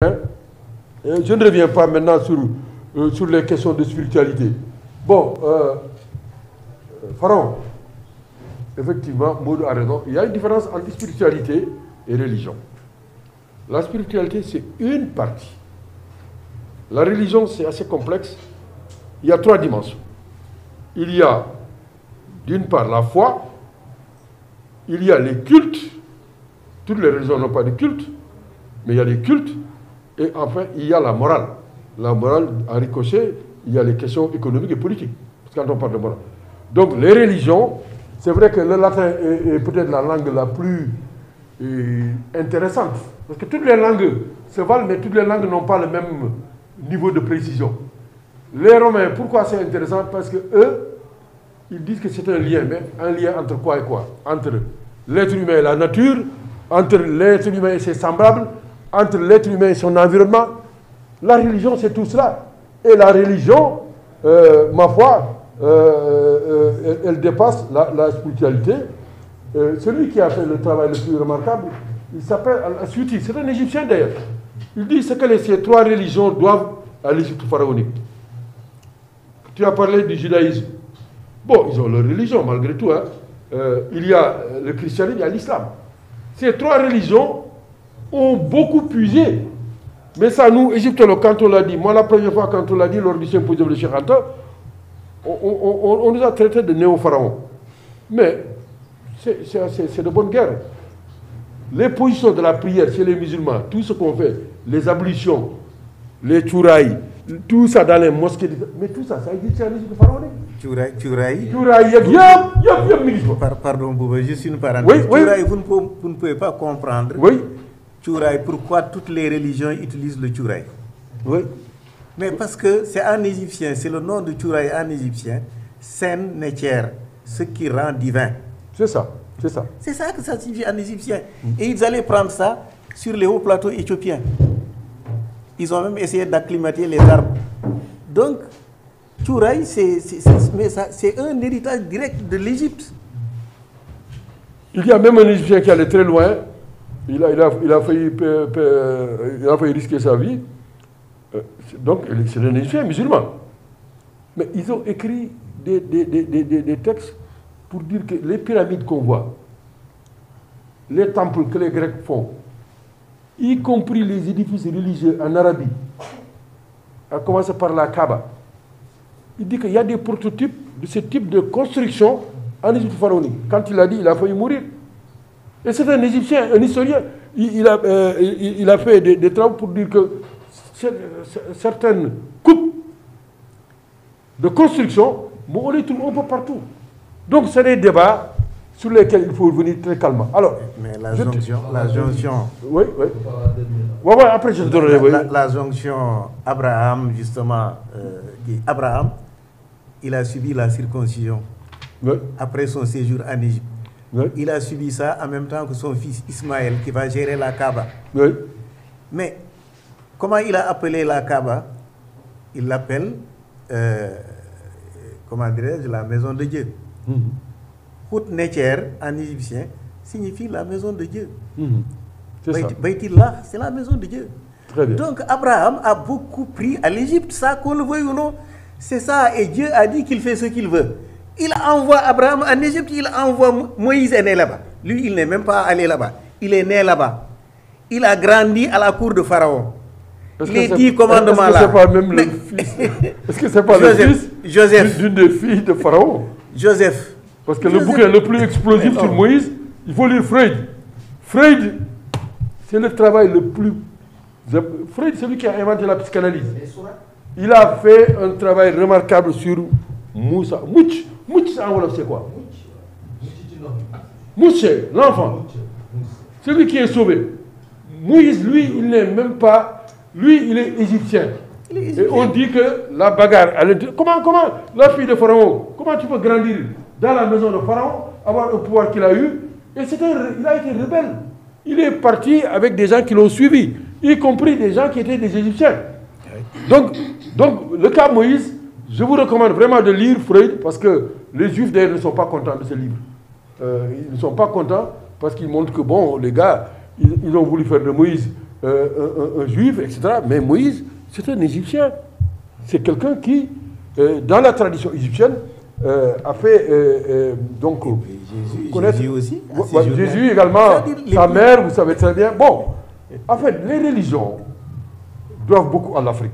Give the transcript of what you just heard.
Hein? Je ne reviens pas maintenant sur les questions de spiritualité. Bon, Pharaon, effectivement, Maud a raison. Il y a une différence entre spiritualité et religion. La spiritualité, c'est une partie. La religion, c'est assez complexe. Il y a 3 dimensions. Il y a, d'une part, la foi. Il y a les cultes. Toutes les religions n'ont pas de culte, mais il y a les cultes. Et enfin, il y a la morale. La morale, en ricochet, il y a les questions économiques et politiques. Parce que quand on parle de morale. Donc, les religions, c'est vrai que le latin est peut-être la langue la plus intéressante. Parce que toutes les langues se valent, mais toutes les langues n'ont pas le même niveau de précision. Les Romains, pourquoi c'est intéressant? Parce que eux, ils disent que c'est un lien. Mais un lien entre quoi et quoi? Entre l'être humain et la nature, entre l'être humain et ses semblables, entre l'être humain et son environnement. La religion, c'est tout cela. Et la religion, ma foi, elle dépasse la spiritualité. Celui qui a fait le travail le plus remarquable, il s'appelle Al-Asyuti, c'est un Égyptien d'ailleurs. Il dit ce que ces 3 religions doivent à l'Égypte pharaonique. Tu as parlé du judaïsme. Bon, ils ont leur religion malgré tout. Hein. Il y a le christianisme, il y a l'islam. Ces 3 religions ont beaucoup puisé. Mais ça, nous, égyptologues, quand on l'a dit, moi la première fois quand on l'a dit lors du symposium de Cheikh Anta, on nous a traités de néo-pharaons. Mais c'est de bonne guerre. Les positions de la prière chez les musulmans, tout ce qu'on fait, les ablutions, les tchouraïs, tout ça dans les mosquées, mais tout ça, ça existe en Égypte pharaonique. Tchouraï. Pardon, Bouba, juste une parenthèse. Oui, Tchouraï, vous ne pouvez pas comprendre. Oui. Tchouraï, pourquoi toutes les religions utilisent le tchouraï? Oui. Mais parce que c'est en égyptien, c'est le nom de tchouraï en égyptien, Sen Necher, ce qui rend divin. C'est ça, c'est ça. C'est ça que ça signifie en égyptien. Et ils allaient prendre ça sur les hauts plateaux éthiopiens. Ils ont même essayé d'acclimater les arbres. Donc, tchouraï, c'est un héritage direct de l'Égypte. Il y a même un Égyptien qui allait très loin. Il a failli risquer sa vie. Donc, c'est un Égyptien musulman. Mais ils ont écrit des textes pour dire que les pyramides qu'on voit, les temples que les Grecs font, y compris les édifices religieux en Arabie, à commencer par la Kaaba, il dit qu'il y a des prototypes de ce type de construction en Égypte pharaonique. Quand il a dit, il a failli mourir. Et c'est un Égyptien, un historien. Il a fait des travaux pour dire que certaines coupes de construction, on les trouve un peu partout. Donc, c'est des débats sur lesquels il faut revenir très calmement. Alors, mais la jonction. Oui, oui. Ouais, après, je te donnerai. La jonction Abraham, justement, Abraham, il a subi la circoncision après son séjour en Égypte. Oui. Il a subi ça en même temps que son fils Ismaël qui va gérer la Kaaba. Oui. Mais comment il a appelé la Kaaba? Il l'appelle, comment dirais-je, la maison de Dieu. Hout Necher en égyptien signifie la maison de Dieu. Baitillah, c'est la maison de Dieu. Très bien. Donc Abraham a beaucoup pris à l'Égypte, ça qu'on le veuille ou non. C'est ça, et Dieu a dit qu'il fait ce qu'il veut. Il envoie Abraham en Égypte, il envoie Moïse est né là-bas. Lui, il n'est même pas allé là-bas. Il est né là-bas. Il a grandi à la cour de Pharaon. Les 10 commandements là. Est-ce que c'est pas même le fils? Est-ce que c'est pas le fils Joseph d'une des filles de Pharaon? Joseph. Parce que le bouquin le plus explosif sur Moïse, il faut lire Freud. Freud, c'est le travail le plus... Freud, c'est lui qui a inventé la psychanalyse. Il a fait un travail remarquable sur Moussa. Mouch, en Wolof, c'est quoi? Mouch, l'enfant. Celui qui est sauvé. Moïse, lui, il n'est même pas... Lui, il est égyptien. Et on dit que la bagarre... Comment la fille de Pharaon, comment tu peux grandir dans la maison de Pharaon, avoir le pouvoir qu'il a eu? Et il a été rebelle. Il est parti avec des gens qui l'ont suivi, y compris des gens qui étaient des Égyptiens. Donc le cas Moïse, je vous recommande vraiment de lire Freud, parce que les Juifs d'ailleurs ne sont pas contents de ce livre. Ils ne sont pas contents parce qu'ils montrent que, bon, les gars, ils ont voulu faire de Moïse un juif, etc. Mais Moïse, c'est un Égyptien. C'est quelqu'un qui, dans la tradition égyptienne, a fait donc connaître Jésus aussi. Jésus également, sa mère, vous savez très bien. Bon, en fait, les religions doivent beaucoup à l'Afrique.